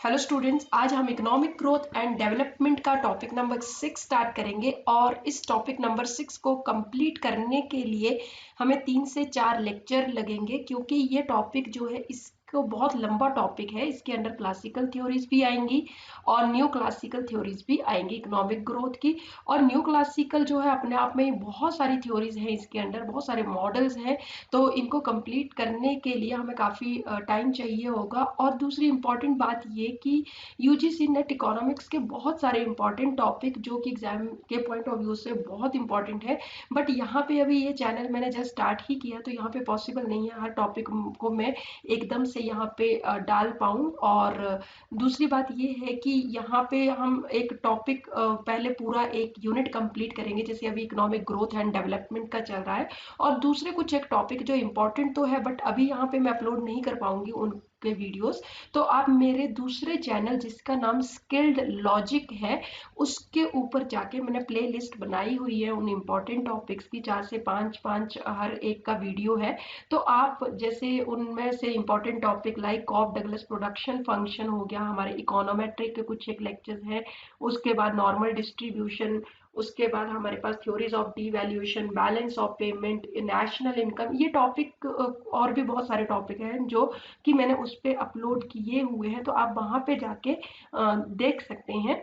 Hello students, आज हम economic growth and development का टॉपिक नंबर 6 स्टार्ट करेंगे और इस टॉपिक नंबर 6 को कंप्लीट करने के लिए हमें 3 से 4 लेक्चर लगेंगे, क्योंकि ये टॉपिक जो है इसको बहुत लंबा टॉपिक है। इसके अंदर क्लासिकल थ्योरीज भी आएंगी और न्यू क्लासिकल थ्योरीज भी आएंगी इकोनॉमिक ग्रोथ की। और न्यू क्लासिकल जो है अपने आप में बहुत सारी थ्योरीज हैं, इसके अंदर बहुत सारे मॉडल्स हैं, तो इनको कंप्लीट करने के लिए हमें काफ़ी टाइम चाहिए होगा। और दूसरी इंपॉर्टेंट बात ये कि यूजीसी नेट इकोनॉमिक्स के बहुत सारे इंपॉर्टेंट टॉपिक जो कि एग्जाम के पॉइंट ऑफ व्यू से बहुत इंपॉर्टेंट है, बट यहाँ पे अभी ये चैनल मैंने जस्ट स्टार्ट ही किया, तो यहाँ पे पॉसिबल नहीं है हर टॉपिक को मैं एकदम से यहाँ पे डाल पाऊँ। और दूसरी बात ये है कि यहाँ पे हम एक टॉपिक पहले पूरा एक यूनिट कंप्लीट करेंगे, जैसे अभी इकोनॉमिक ग्रोथ एंड डेवलपमेंट का चल रहा है, और दूसरे कुछ एक टॉपिक जो इम्पोर्टेंट तो है बट अभी यहाँ पे मैं अपलोड नहीं कर पाऊंगी उनके वीडियोस। तो आप मेरे दूसरे चैनल जिसका नाम स्किल्ड लॉजिक है, उसके ऊपर जाके मैंने प्ले लिस्ट बनाई हुई है उन इम्पोर्टेंट टॉपिक्स की, 4 से 5 हर एक का वीडियो है। तो आप जैसे उनमें से important topic like Cobb Douglas production function हो गया, हमारे इकोनोमेट्रिक के कुछ एक लेक्चर्स हैं, उसके बाद नॉर्मल डिस्ट्रीब्यूशन, उसके बाद हमारे पास theories of devaluation, balance of payment, national income, ये टॉपिक और भी बहुत सारे टॉपिक हैं जो कि मैंने उस पर अपलोड किए हुए हैं, तो आप वहाँ पे जाके देख सकते हैं।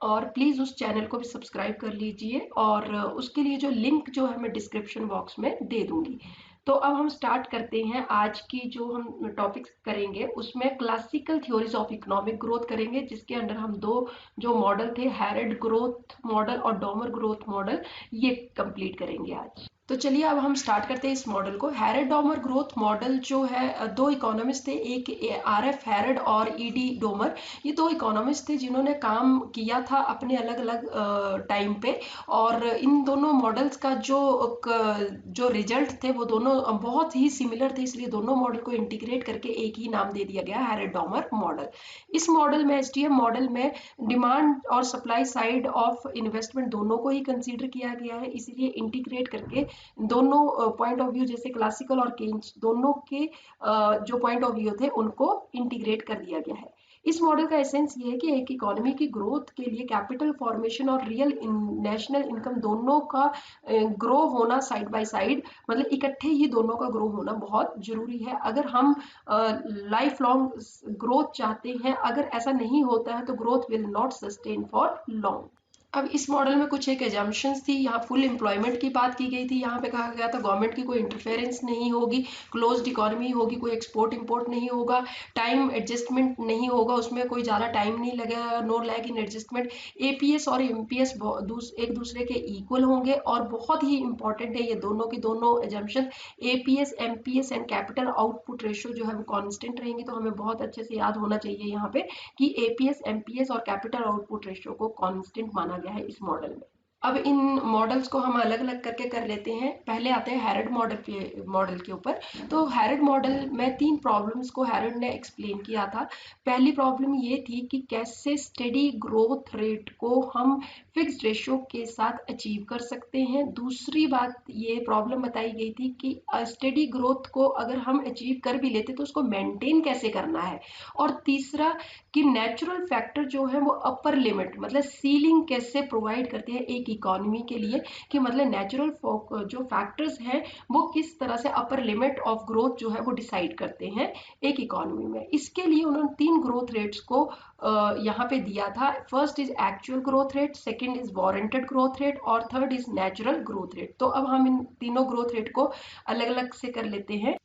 और प्लीज़ उस चैनल को भी सब्सक्राइब कर लीजिए, और उसके लिए जो लिंक जो है मैं डिस्क्रिप्शन बॉक्स में दे दूंगी। तो अब हम स्टार्ट करते हैं। आज की जो हम टॉपिक्स करेंगे उसमें classical theories of economic growth करेंगे, जिसके अंदर हम दो जो मॉडल थे, हैरेड ग्रोथ मॉडल और डॉमर ग्रोथ मॉडल, ये कंप्लीट करेंगे आज। तो चलिए अब हम स्टार्ट करते हैं इस मॉडल को। हैरेड डॉमर ग्रोथ मॉडल जो है, दो इकोनॉमिस्ट थे, एक आर एफ हैरेड और ईडी डोमर। ये दो इकोनॉमिस्ट थे जिन्होंने काम किया था अपने अलग अलग टाइम पे, और इन दोनों मॉडल्स का जो रिजल्ट थे वो दोनों बहुत ही सिमिलर थे, इसलिए दोनों मॉडल को इंटीग्रेट करके एक ही नाम दे दिया गया, हैरेड डॉमर मॉडल। इस मॉडल में, एसडीएम मॉडल में, डिमांड और सप्लाई साइड ऑफ इन्वेस्टमेंट दोनों को ही कंसीडर किया गया है, इसीलिए इंटीग्रेट करके दोनों पॉइंट ऑफ व्यू, जैसे क्लासिकल और केन्स, दोनों के जो पॉइंट ऑफ व्यू थे उनको इंटीग्रेट कर दिया गया है। इस मॉडल का एसेंस ये है कि एक इकोनॉमी की ग्रोथ के लिए कैपिटल फॉर्मेशन और रियल नेशनल इनकम दोनों का ग्रो होना साइड बाय साइड, मतलब इकट्ठे ही दोनों का ग्रो होना बहुत जरूरी है। अगर हम लाइफ लॉन्ग ग्रोथ चाहते हैं, अगर ऐसा नहीं होता है तो growth will not sustain for long. अब इस मॉडल में कुछ एक एजम्पशंस थी। यहाँ फुल एम्प्लॉयमेंट की बात की गई थी, यहाँ पे कहा गया था गवर्नमेंट की कोई इंटरफेरेंस नहीं होगी, क्लोज्ड इकोनॉमी होगी, कोई एक्सपोर्ट इंपोर्ट नहीं होगा, टाइम एडजस्टमेंट नहीं होगा, उसमें कोई ज़्यादा टाइम नहीं लगेगा, नो लैग इन एडजस्टमेंट, एपीएस और एमपीएस एक दूसरे के इक्वल होंगे। और बहुत ही इंपॉर्टेंट है ये दोनों की दोनों assumption, APS MPS and capital output ratio जो है वो कांस्टेंट रहेंगे। तो हमें बहुत अच्छे से याद होना चाहिए यहाँ पे कि एपीएस एमपीएस और कैपिटल आउटपुट रेशियो को कांस्टेंट माना गया है इस मॉडल में। अब इन मॉडल्स को हम अलग अलग करके कर लेते हैं। पहले आते हैं हैरेड मॉडल के ऊपर। तो हैरेड मॉडल में 3 प्रॉब्लम्स को हैरेड ने एक्सप्लेन किया था। पहली प्रॉब्लम ये थी कि कैसे स्टेडी ग्रोथ रेट को हम फिक्स्ड रेशियो के साथ अचीव कर सकते हैं। दूसरी बात ये प्रॉब्लम बताई गई थी कि स्टेडी ग्रोथ को अगर हम अचीव कर भी लेते तो उसको मेंटेन कैसे करना है। और तीसरा कि नेचुरल फैक्टर जो है वो अपर लिमिट, मतलब सीलिंग कैसे प्रोवाइड करते हैं एक इकोनॉमी के लिए, कि मतलब नेचुरल जो फैक्टर्स हैं वो किस तरह से अपर लिमिट ऑफ ग्रोथ जो है वो डिसाइड करते हैं एक इकोनॉमी में। इसके लिए उन्होंने 3 ग्रोथ रेट्स को यहाँ पे दिया था। First is actual growth rate, second is warranted growth rate, और third is natural growth rate. तो अब हम इन तीनों ग्रोथ रेट को अलग अलग से कर लेते हैं।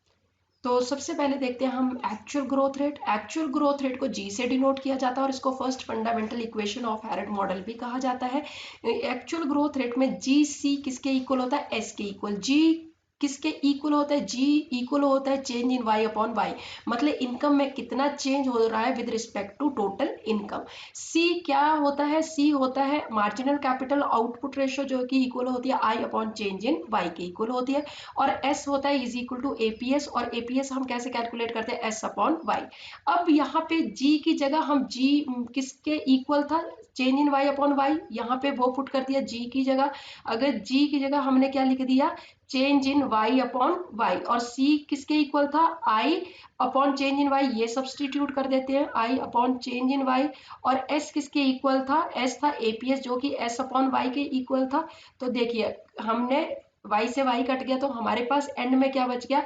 तो सबसे पहले देखते हैं हम actual growth rate. Actual growth rate को जी से डिनोट किया जाता है और इसको first fundamental equation of Harrod model भी कहा जाता है। एक्चुअल ग्रोथ रेट में जी सी किसके इक्वल होता है, एस के इक्वल। जी किसके इक्वल होता है, जी इक्वल होता है change in Y upon Y, मतलब इनकम में कितना चेंज हो रहा है with respect to total income. C क्या होता है, सी होता है मार्जिनल कैपिटल आउटपुट रेशियो, जो कि इक्वल होती है आई अपॉन चेंज इन वाई के इक्वल होती है। और एस होता है इज इक्वल टू एपीएस, और एपीएस हम कैसे कैलकुलेट करते हैं, एस अपॉन वाई। अब यहाँ पे जी की जगह हम जी किसके इक्वल था, change in Y upon Y, यहाँ पे वो पुट कर दिया जी की जगह। अगर जी की जगह हमने क्या लिख दिया, change in Y upon Y, और सी किसके इक्वल था, I upon change in Y, ये सब्सटीट्यूट कर देते हैं, I upon change in Y. और एस किसके इक्वल था, एस था एपीएस, जो कि एस अपॉन वाई के इक्वल था। तो देखिए हमने y से y कट गया, तो हमारे पास एंड में क्या बच गया,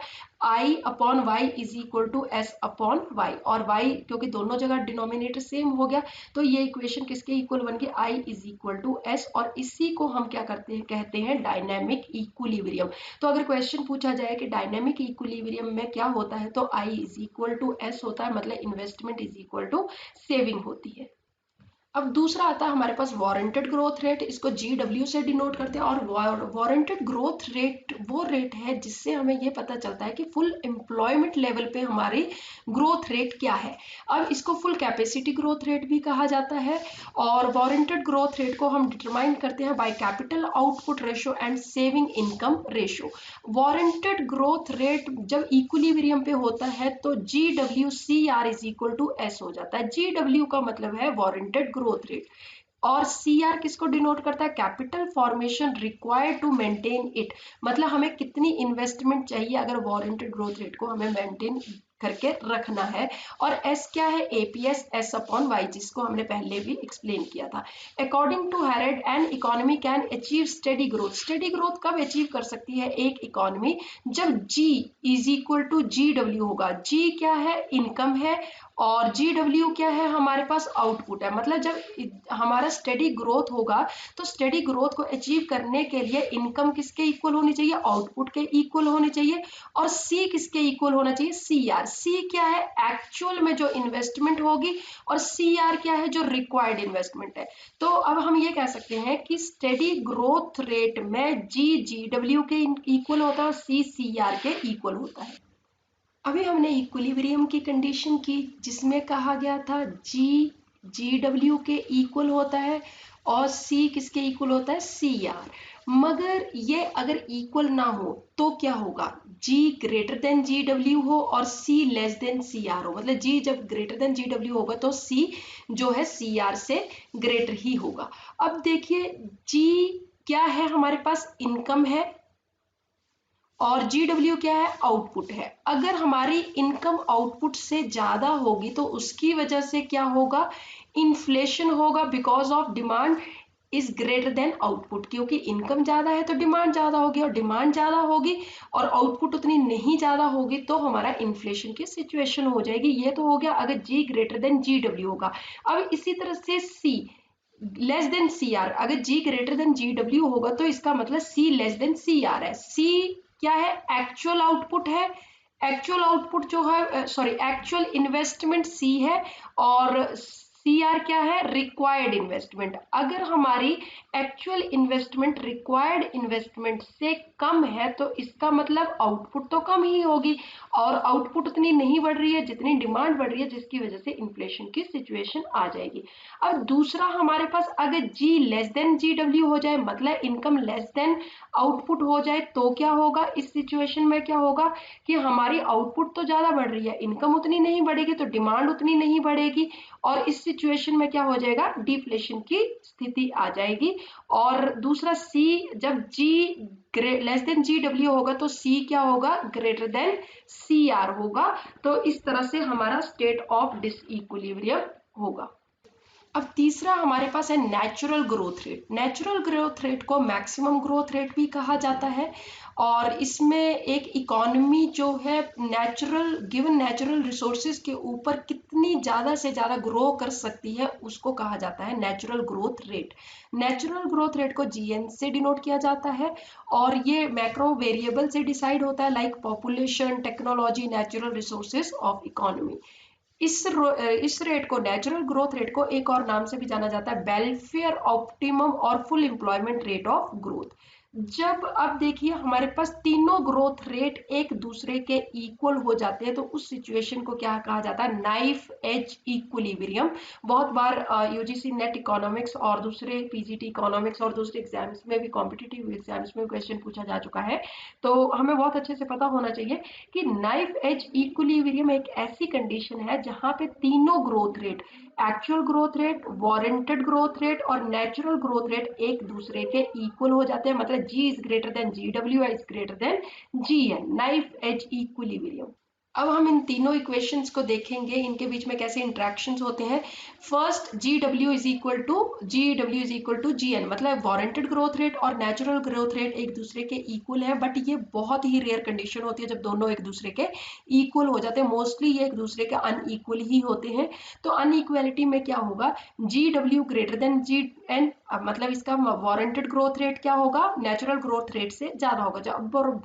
i upon Y is equal to S upon Y, और y क्योंकि दोनों जगह डिनोमिनेटर सेम हो गया, तो ये इक्वेशन किसके इक्वल बन गई, i is equal to S, और इसी को हम क्या करते हैं, कहते हैं डायनेमिक इक्विलिब्रियम। तो अगर क्वेश्चन पूछा जाए कि डायनेमिक इक्विलिब्रियम में क्या होता है, तो i is equal to S होता है, मतलब investment is equal to saving होती है। अब दूसरा आता है हमारे पास वारंटेड ग्रोथ रेट, इसको GW से डिनोट करते हैं। और वारंटेड ग्रोथ रेट वो रेट है जिससे हमें ये पता चलता है कि फुल एम्प्लॉयमेंट लेवल पे हमारी ग्रोथ रेट क्या है। अब इसको फुल कैपेसिटी ग्रोथ रेट भी कहा जाता है। और वारंटेड ग्रोथ रेट को हम डिटरमाइन करते हैं by capital output ratio and saving income ratio. Warranted growth rate जब इक्विलिब्रियम पे होता है तो GWCR is equal to S हो जाता है। GW का मतलब है वारंटेड ग्रोथ रेट, और CR किसको डिनोट करता है, capital formation required to maintain it, मतलब हमें कितनी इन्वेस्टमेंट चाहिए अगर वारंटेड ग्रोथ रेट को हमें मेंटेन करके रखना है। और S क्या है, APS S अपॉन वाई, जिसको हमने पहले भी एक्सप्लेन किया था। According to Harrod an economy can achieve steady growth. Steady growth कब अचीव कर सकती है एक इकोनॉमी, जब G is equal to GW होगा। G क्या है, इनकम है, और GW क्या है, हमारे पास आउटपुट है। मतलब जब हमारा स्टेडी ग्रोथ होगा तो स्टेडी ग्रोथ को अचीव करने के लिए इनकम किसके इक्वल होनी चाहिए, आउटपुट के इक्वल होनी चाहिए। और C किसके इक्वल होना चाहिए, CR। C क्या है, एक्चुअल में जो इन्वेस्टमेंट होगी, और CR क्या है, जो रिक्वायर्ड इन्वेस्टमेंट है। तो अब हम ये कह सकते हैं कि स्टेडी ग्रोथ रेट में G GW के इक्वल होता है और C CR के इक्वल होता है। अभी हमने इक्विलिब्रियम की कंडीशन की जिसमें कहा गया था G GW के इक्वल होता है और C किसके इक्वल होता है, CR। मगर ये अगर इक्वल ना हो तो क्या होगा, G ग्रेटर देन GW हो और C लेस देन CR हो। मतलब G जब ग्रेटर देन GW होगा तो C जो है CR से ग्रेटर ही होगा। अब देखिए G क्या है, हमारे पास इनकम है, और GW क्या है, आउटपुट है। अगर हमारी इनकम आउटपुट से ज्यादा होगी तो उसकी वजह से क्या होगा, इन्फ्लेशन होगा, because of demand is greater then output. क्योंकि इनकम ज्यादा है तो डिमांड ज्यादा होगी, और डिमांड ज्यादा होगी और आउटपुट उतनी नहीं ज्यादा होगी तो हमारा इन्फ्लेशन की सिचुएशन हो जाएगी। ये तो हो गया अगर G ग्रेटर देन GW होगा। अब इसी तरह से C लेस देन CR, अगर G ग्रेटर देन GW होगा तो इसका मतलब C लेस देन CR है। C क्या है, एक्चुअल आउटपुट है, एक्चुअल आउटपुट जो है सॉरी एक्चुअल इन्वेस्टमेंट C है, और CR क्या है, रिक्वायर्ड इन्वेस्टमेंट। अगर हमारी एक्चुअल इन्वेस्टमेंट रिक्वायर्ड इन्वेस्टमेंट से कम है तो इसका मतलब आउटपुट तो कम ही होगी, और आउटपुट उतनी नहीं बढ़ रही है जितनी डिमांड बढ़ रही है, जिसकी वजह से इन्फ्लेशन की सिचुएशन आ जाएगी। अब दूसरा हमारे पास अगर G लेस देन GW हो जाए, मतलब इनकम लेस देन आउटपुट हो जाए, तो क्या होगा, इस सिचुएशन में क्या होगा कि हमारी आउटपुट तो ज्यादा बढ़ रही है, इनकम उतनी नहीं बढ़ेगी तो डिमांड उतनी नहीं बढ़ेगी, और इस सिचुएशन में क्या हो जाएगा, डिफ्लेशन की स्थिति आ जाएगी। और दूसरा C, जब G लेस देन GW होगा तो C क्या होगा, ग्रेटर देन CR होगा। तो इस तरह से हमारा स्टेट ऑफ डिसइक्विलिब्रियम होगा। अब तीसरा हमारे पास है natural growth rate. Natural growth rate को मैक्सिमम ग्रोथ रेट भी कहा जाता है, और इसमें एक इकोनॉमी जो है नेचुरल गिवन नेचुरल रिसोर्सेज के ऊपर कितनी ज़्यादा से ज़्यादा ग्रो कर सकती है उसको कहा जाता है natural growth rate. Natural growth rate को GN से डिनोट किया जाता है, और ये मैक्रो वेरिएबल से डिसाइड होता है, like population, technology, natural resources of economy. इस रेट को, नेचुरल ग्रोथ रेट को एक और नाम से भी जाना जाता है वेलफेयर ऑप्टिमम और full employment rate of growth. जब अब देखिए हमारे पास तीनों ग्रोथ रेट एक दूसरे के इक्वल हो जाते हैं तो उस सिचुएशन को क्या कहा जाता है, नाइफ एज इक्विलिब्रियम। बहुत बार यूजीसी नेट इकोनॉमिक्स और दूसरे पीजीटी इकोनॉमिक्स और दूसरे एग्जाम्स में भी, कॉम्पिटिटिव एग्जाम्स में क्वेश्चन पूछा जा चुका है। तो हमें बहुत अच्छे से पता होना चाहिए कि नाइफ एज इक्विलिब्रियम एक ऐसी कंडीशन है जहां पे तीनों growth rate, actual growth rate, warranted growth rate और नेचुरल ग्रोथ रेट एक दूसरे के इक्वल हो जाते हैं। मतलब G is greater than G W, is greater than G N, knife edge equilibrium. अब हम इन तीनों इक्वेशंस को देखेंगे, इनके बीच में कैसे इंट्रैक्शंस होते हैं। First, G W is equal to G N, मतलब वारंटेड ग्रोथ रेट और नेचुरल ग्रोथ रेट एक दूसरे के इक्वल है, बट ये बहुत ही रेयर कंडीशन होती है जब दोनों एक दूसरे के इक्वल हो जाते हैं। मोस्टली ये एक दूसरे के अनइक्वल ही होते हैं। तो अनइक्वलिटी में क्या होगा, जी W greater than G N, मतलब इसका वारंटेड ग्रोथ रेट क्या होगा, नेचुरल ग्रोथ रेट से ज्यादा होगा।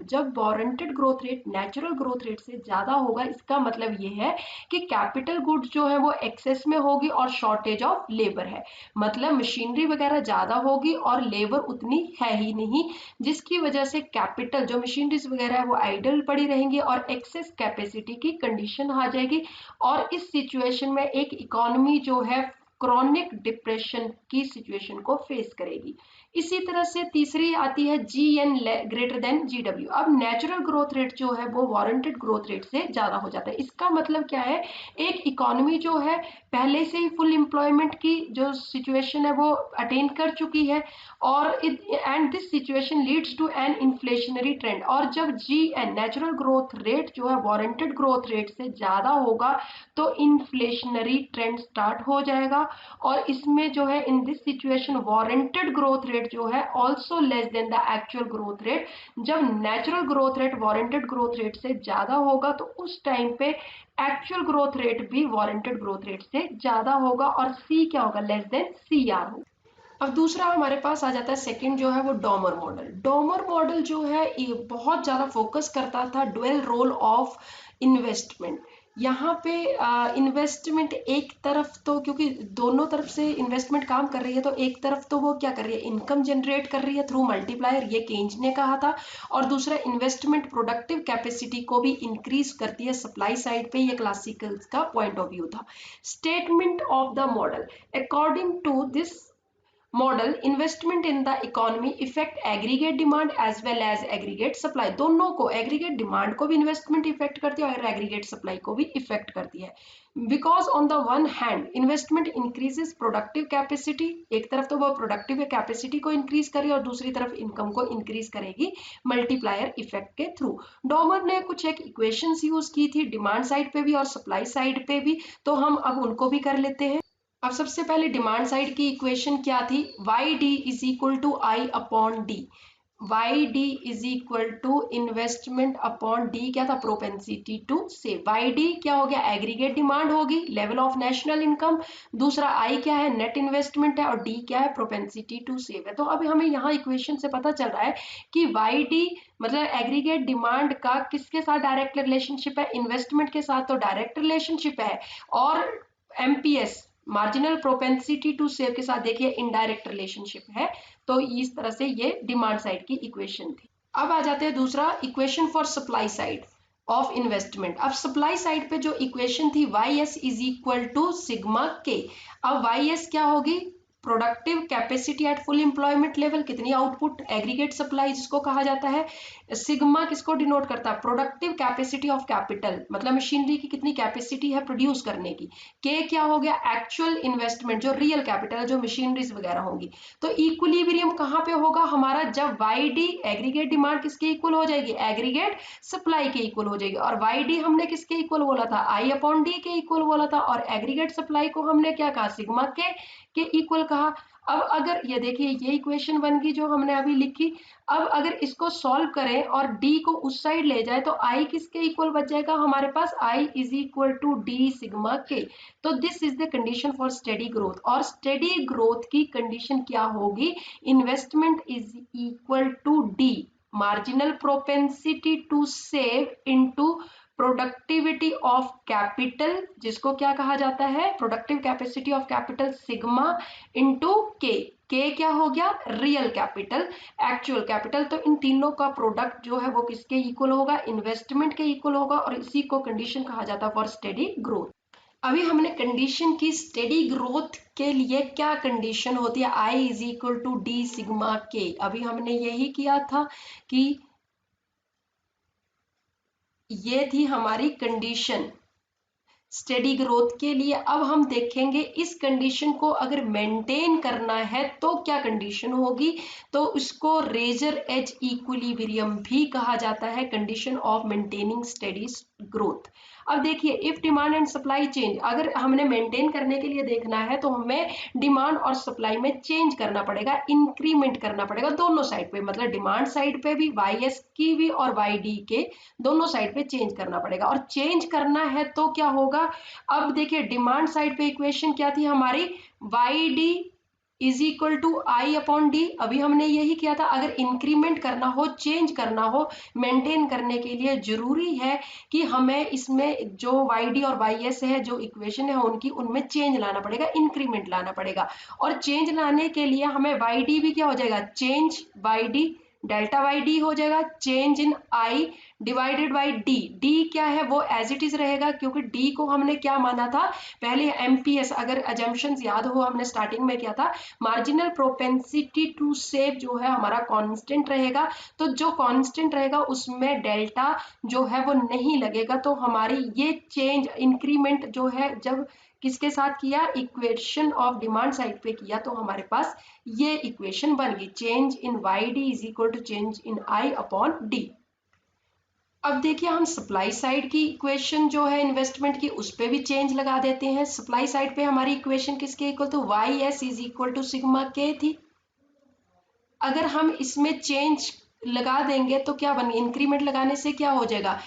जब warranted growth rate natural growth rate से ज्यादा होगा, इसका मतलब ये है कि कैपिटल गुड्स जो है वो एक्सेस में होगी और शॉर्टेज ऑफ लेबर है। मतलब मशीनरी वगैरह ज्यादा होगी और लेबर उतनी है ही नहीं, जिसकी वजह से कैपिटल जो मशीनरीज वगैरह है वो आइडल पड़ी रहेंगी और एक्सेस कैपेसिटी की कंडीशन आ जाएगी। और इस सिचुएशन में एक इकोनॉमी जो है क्रॉनिक डिप्रेशन की सिचुएशन को फेस करेगी। इसी तरह से तीसरी आती है G N greater than G W. अब नेचुरल ग्रोथ रेट जो है वो वारंटेड ग्रोथ रेट से ज्यादा हो जाता है। इसका मतलब क्या है, एक इकोनॉमी जो है पहले से ही फुल एम्प्लॉयमेंट की जो सिचुएशन है वो अटेन कर चुकी है, और and this situation leads to an inflationary trend. और जब G N natural growth rate जो है वारंटेड ग्रोथ रेट से ज्यादा होगा तो इन्फ्लेशनरी ट्रेंड स्टार्ट हो जाएगा। और इसमें जो है in this situation warranted growth rate जो है also less than the actual growth rate. जब natural growth rate warranted growth rate से ज्यादा होगा तो उस टाइम पे एक्चुअल ग्रोथ रेट भी वारंटेड ग्रोथ रेट से ज्यादा होगा, और सी क्या होगा, लेस देन सी आर होगा। अब दूसरा हमारे पास आ जाता है सेकंड जो है वो डॉमर मॉडल। डॉमर मॉडल जो है ये बहुत ज़्यादा फोकस करता था ड्वेल रोल ऑफ इन्वेस्टमेंट। यहाँ पे इन्वेस्टमेंट एक तरफ तो, क्योंकि दोनों तरफ से इन्वेस्टमेंट काम कर रही है, तो एक तरफ तो वो क्या कर रही है, इनकम जनरेट कर रही है थ्रू मल्टीप्लायर, ये केन्ज ने कहा था। और दूसरा इन्वेस्टमेंट प्रोडक्टिव कैपेसिटी को भी इंक्रीज करती है सप्लाई साइड पे, ये क्लासिकल का पॉइंट ऑफ व्यू था। Statement of the model, according to this model investment in the economy effect aggregate demand as well as aggregate supply. दोनों को, एग्रीगेट डिमांड को भी इन्वेस्टमेंट इफेक्ट करती है और एग्रीगेट सप्लाई को भी इफेक्ट करती है। Because on the one hand investment increases productive capacity, एक तरफ तो वो प्रोडक्टिव कैपेसिटी को इंक्रीज करेगी और दूसरी तरफ इनकम को इंक्रीज करेगी मल्टीप्लायर इफेक्ट के थ्रू। डॉमर ने कुछ एक इक्वेशंस यूज की थी डिमांड साइड पे भी और सप्लाई साइड पे भी, तो हम अब उनको भी कर लेते हैं। अब सबसे पहले डिमांड साइड की इक्वेशन क्या थी, Y D is equal to I upon D. Y D is equal to investment upon D क्या था, propensity to save. Y D क्या हो गया, एग्रीगेट डिमांड होगी, लेवल ऑफ नेशनल इनकम। दूसरा आई क्या है, नेट इन्वेस्टमेंट है, और डी क्या है, प्रोपेंसिटी टू सेव है। तो अब हमें यहाँ इक्वेशन से पता चल रहा है कि वाई डी मतलब एग्रीगेट डिमांड का किसके साथ डायरेक्ट रिलेशनशिप है, इन्वेस्टमेंट के साथ तो डायरेक्ट रिलेशनशिप है। और MPS marginal propensity to save के साथ देखिए इनडायरेक्ट रिलेशनशिप है। तो इस तरह से ये डिमांड साइड की इक्वेशन थी। अब आ जाते हैं दूसरा equation for supply side of investment. अब सप्लाई साइड पे जो इक्वेशन थी Y S is equal to sigma K. अब वाई एस क्या होगी, productive capacity at full employment level, कितनी आउटपुट, एग्रीगेट सप्लाई जिसको कहा जाता है। सिग्मा किसको डिनोट करता है, प्रोडक्टिव कैपेसिटी ऑफ कैपिटल, मतलब मशीनरी की कितनी कैपेसिटी है प्रोड्यूस करने की। के क्या हो गया, एक्चुअल इन्वेस्टमेंट जो रियल कैपिटल जो मशीनरीज वगैरह होंगी। तो इक्विलिब्रियम कहाँ पे होगा हमारा, जब वाई डी एग्रीगेट डिमांड किसके इक्वल हो जाएगी, एग्रीगेट सप्लाई के इक्वल हो जाएगी। और वाई डी हमने किसके इक्वल बोला था, आई अपॉन डी के इक्वल बोला था। और एग्रीगेट सप्लाई को हमने क्या कहा, सिग्मा के इक्वल कहा। अब अगर ये देखिए ये इक्वेशन बन गई जो हमने अभी लिखी। अब अगर इसको सॉल्व करें और d को उस साइड ले जाए तो i किसके इक्वल बच जाएगा हमारे पास, i is equal to D sigma K. तो this is the condition for steady growth. और स्टेडी ग्रोथ की कंडीशन क्या होगी, investment is equal to D marginal propensity to save into productivity of capital, जिसको क्या कहा जाता है, productive capacity of capital sigma into K. K क्या हो गया, रियल कैपिटल, एक्चुअल कैपिटल। तो इन तीनों का प्रोडक्ट जो है वो किसके इक्वल होगा, इन्वेस्टमेंट के इक्वल होगा, और इसी को कंडीशन कहा जाता है फॉर स्टेडी ग्रोथ। अभी हमने कंडीशन की स्टेडी ग्रोथ के लिए क्या कंडीशन होती है, I is equal to D sigma K. अभी हमने यही किया था कि ये थी हमारी कंडीशन स्टेडी ग्रोथ के लिए। अब हम देखेंगे इस कंडीशन को अगर मेंटेन करना है तो क्या कंडीशन होगी, तो उसको रेजर एज इक्विलिब्रियम भी कहा जाता है, condition of maintaining steady growth. अब देखिए, if demand and supply change, अगर हमने मेंटेन करने के लिए देखना है तो हमें डिमांड और सप्लाई में चेंज करना पड़ेगा, इंक्रीमेंट करना पड़ेगा दोनों साइड पे, मतलब डिमांड साइड पे भी वाई एस की भी और वाई डी के दोनों साइड पे चेंज करना पड़ेगा। और चेंज करना है तो क्या होगा, अब देखिए डिमांड साइड पे इक्वेशन क्या थी हमारी, Y D is equal to I upon D. अभी हमने यही किया था, अगर इंक्रीमेंट करना हो, चेंज करना हो, मेंटेन करने के लिए जरूरी है कि हमें इसमें जो वाई डी और वाई एस है, जो इक्वेशन है उनकी, उनमें चेंज लाना पड़ेगा, इंक्रीमेंट लाना पड़ेगा। और चेंज लाने के लिए हमें वाई डी भी क्या हो जाएगा, change Y D delta Y D हो जाएगा, change in I divided by D. D क्या है, वो एज इट इज रहेगा, क्योंकि डी को हमने क्या माना था पहले, एमपीएस, अगर अजम्पशंस याद हो हमने स्टार्टिंग में क्या था, मार्जिनल प्रोपेंसिटी टू सेव जो है हमारा कांस्टेंट रहेगा। तो जो कांस्टेंट रहेगा उसमें डेल्टा जो है वो नहीं लगेगा, तो हमारी ये चेंज इंक्रीमेंट जो है जब किसके साथ किया, इक्वेशन ऑफ डिमांड साइड पे किया, तो हमारे पास ये इक्वेशन बन गई, change in Y D is equal to change in I upon D. अब देखिए हम सप्लाई साइड की इक्वेशन जो है इन्वेस्टमेंट की, उस पर भी चेंज लगा देते हैं। सप्लाई साइड पे हमारी इक्वेशन किसके इक्वल, तो Y S is equal to sigma K थी। अगर हम इसमें चेंज लगा देंगे तो क्या बन, इंक्रीमेंट लगाने से क्या हो जाएगा,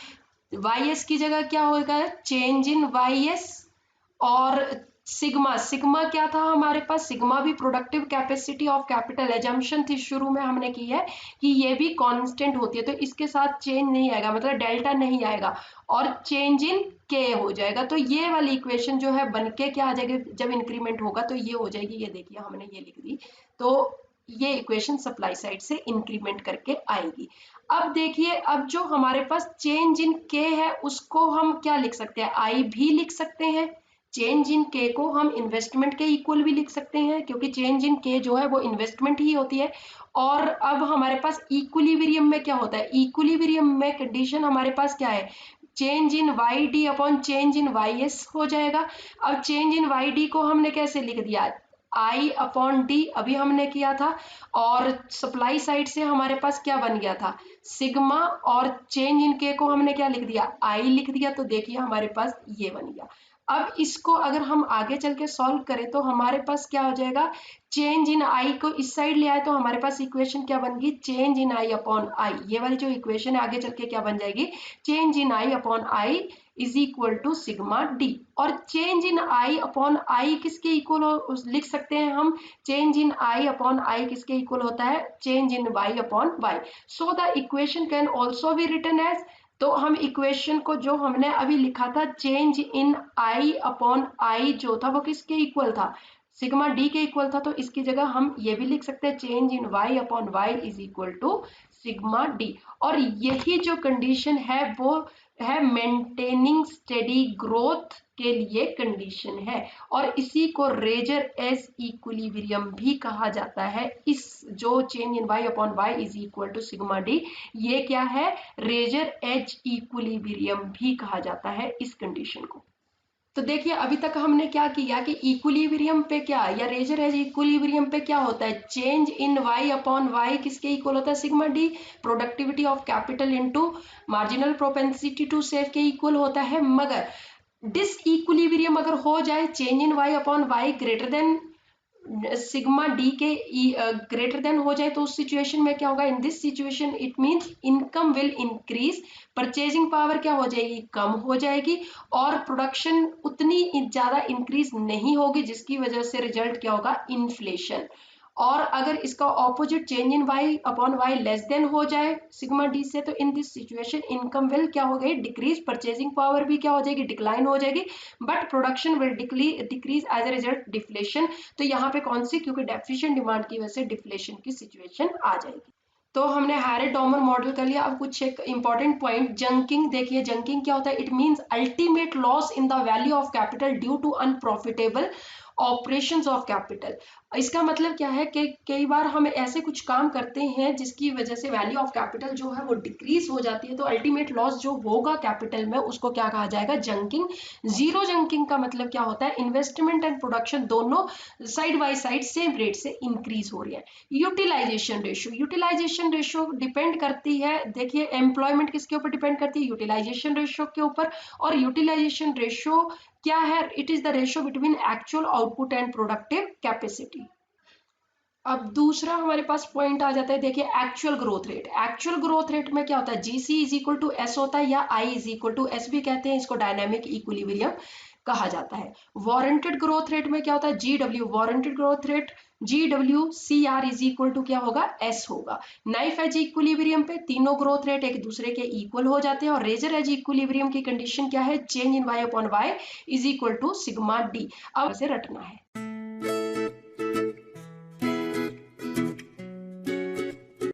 वाई एस की जगह क्या होगा, चेंज इन वाई एस, और सिग्मा, सिग्मा क्या था हमारे पास, सिग्मा भी productive capacity of capital, assumption थी शुरू में हमने की है कि ये भी कांस्टेंट होती है, तो इसके साथ चेंज नहीं आएगा, मतलब डेल्टा नहीं आएगा, और चेंज इन के हो जाएगा। तो ये वाली इक्वेशन जो है बन के क्या आ जाएगी, जब इंक्रीमेंट होगा तो ये हो जाएगी, ये देखिए हमने ये लिख दी, तो ये इक्वेशन सप्लाई साइड से इंक्रीमेंट करके आएगी। अब देखिए, अब जो हमारे पास चेंज इन के है उसको हम क्या लिख सकते हैं, आई भी लिख सकते हैं। चेंज इन के को हम इन्वेस्टमेंट के इक्वल भी लिख सकते हैं, क्योंकि चेंज इन के जो है वो इन्वेस्टमेंट ही होती है। और अब हमारे पास इक्विलिब्रियम में क्या होता है, इक्विलिब्रियम में कंडीशन हमारे पास क्या है, change in Y D upon change in Y S हो जाएगा। अब चेंज इन वाई डी को हमने कैसे लिख दिया, आई अपॉन डी अभी हमने किया था, और सप्लाई साइड से हमारे पास क्या बन गया था, सिग्मा, और चेंज इन के को हमने क्या लिख दिया, आई लिख दिया। तो देखिए हमारे पास ये बन गया। अब इसको अगर हम आगे चल के सॉल्व करें तो हमारे पास क्या हो जाएगा, चेंज इन आई को इस साइड ले आए तो हमारे पास इक्वेशन क्या बन गई, चेंज इन आई अपॉन आई, ये वाली जो इक्वेशन है आगे चल के क्या बन जाएगी, change in I upon I is equal to sigma D. और change in I upon I किसके इक्वल लिख सकते हैं हम, change in I upon I किसके इक्वल होता है, change in Y upon Y. So the equation can also be written as, तो हम इक्वेशन को जो हमने अभी लिखा था चेंज इन आई अपॉन आई जो था वो किसके इक्वल था, सिग्मा डी के इक्वल था, तो इसकी जगह हम ये भी लिख सकते हैं change in Y upon Y is equal to sigma D. और यही जो कंडीशन है वो है मेंटेनिंग स्टेडी ग्रोथ के लिए कंडीशन है, और इसी को रेजर एज इक्विलिब्रियम भी कहा जाता है। इस जो change in Y upon Y is equal to sigma D, ये क्या है, रेजर एज इक्विलिब्रियम भी कहा जाता है इस कंडीशन को। तो देखिए अभी तक हमने क्या किया कि इक्विलिब्रियम पे क्या, या रेजर एज इक्विलिब्रियम पे क्या होता है, change in Y upon Y किसके इक्वल होता है, sigma D, productivity of capital into marginal propensity to save के इक्वल होता है। मगर डिस इक्विलिब्रियम अगर हो जाए, change in Y upon Y greater than sigma D के ग्रेटर देन हो जाए, तो उस सिचुएशन में क्या होगा, in this situation it means income will increase, purchasing power क्या हो जाएगी, कम हो जाएगी, और प्रोडक्शन उतनी ज्यादा इंक्रीज नहीं होगी, जिसकी वजह से रिजल्ट क्या होगा, इन्फ्लेशन। और अगर इसका opposite change in Y upon Y less than हो जाए सिग्मा डी से, तो in this situation income will क्या हो गई, डिक्रीज, परचेजिंग पावर भी क्या हो जाएगी, डिक्लाइन हो जाएगी, but production will decrease as a result deflation. तो यहाँ पे कौन सी, क्योंकि डेफिशिएंट डिमांड की वजह से डिफ्लेशन की सिचुएशन आ जाएगी। तो हमने हैरेट डॉमर मॉडल कर लिया। अब कुछ एक इंपॉर्टेंट पॉइंट, जंकिंग देखिए, जंकिंग क्या होता है, it means ultimate loss in the value of capital due to unprofitable operations of capital. इसका मतलब क्या है कि कई बार हम ऐसे कुछ काम करते हैं जिसकी वजह से वैल्यू ऑफ कैपिटल जो है वो डिक्रीज हो जाती है, तो अल्टीमेट लॉस जो होगा कैपिटल में उसको क्या कहा जाएगा, जंकिंग। जीरो जंकिंग का मतलब क्या होता है, इन्वेस्टमेंट एंड प्रोडक्शन दोनों side by side same rate से इंक्रीज हो रही है। Utilization ratio, utilization ratio depend करती है, देखिए एम्प्लॉयमेंट किसके ऊपर डिपेंड करती है, यूटिलाइजेशन रेशियो के ऊपर। और यूटिलाइजेशन रेशियो क्या है, it is the ratio between actual output and productive capacity. अब दूसरा हमारे पास पॉइंट आ जाता है, देखिए actual growth rate. Actual growth rate में क्या होता है, GC is equal to S होता है, या I is equal to S भी कहते हैं, इसको डायनामिक इक्विलिब्रियम कहा जाता है। वारंटेड ग्रोथ रेट में क्या होता है, G W, warranted growth rate G W C R is equal to क्या होगा, एस होगा। नाइफ एज इक्विलिब्रियम पे तीनों ग्रोथ रेट एक दूसरे के इक्वल हो जाते हैं, और रेजर एज इक्विलिब्रियम की कंडीशन क्या है, change in Y upon Y is equal to sigma D. अब इसे रटना है,